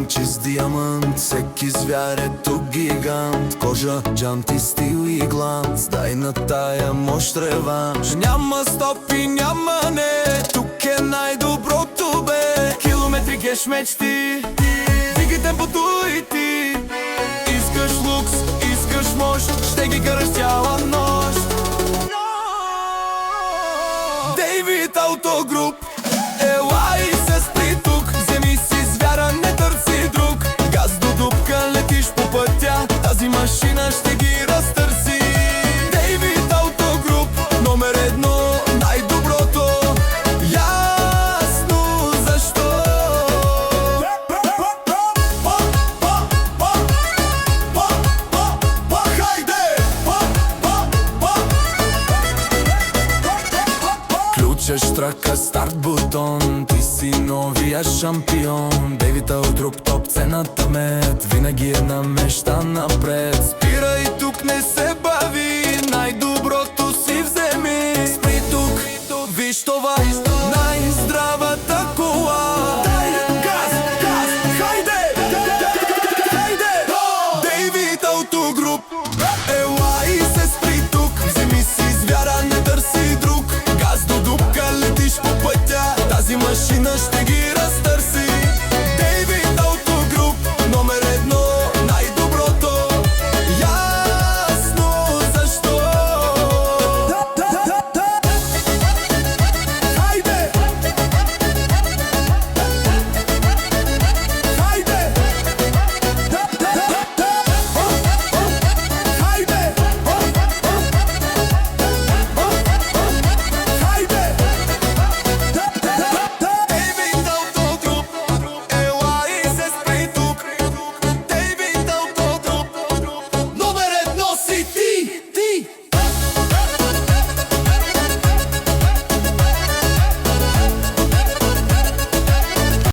чист диамант, всеки звяр е тук гигант. Кожа, джанти, стил и гланц, дай на тая мощ реванш. Няма стоп и няма не, тук е най-доброто бе. Километри геш мечти, дигай темпото и ти. Искаш лукс, искаш мощ, ще ги караш цяла нощ. Дейвид Автогруп, ела и се спри тук. Вземи си звяра, не търси друг. Газ до дупка, летиш по пътя, тази машина ще ги разтърси. Дейвид Автогруп, номер едно, най-доброто. Ясно защо. Ключа, штрака, старт бутон, ти си новия шампион. Дейвид Автогруп, топ цената мед, винаги една мечта напред.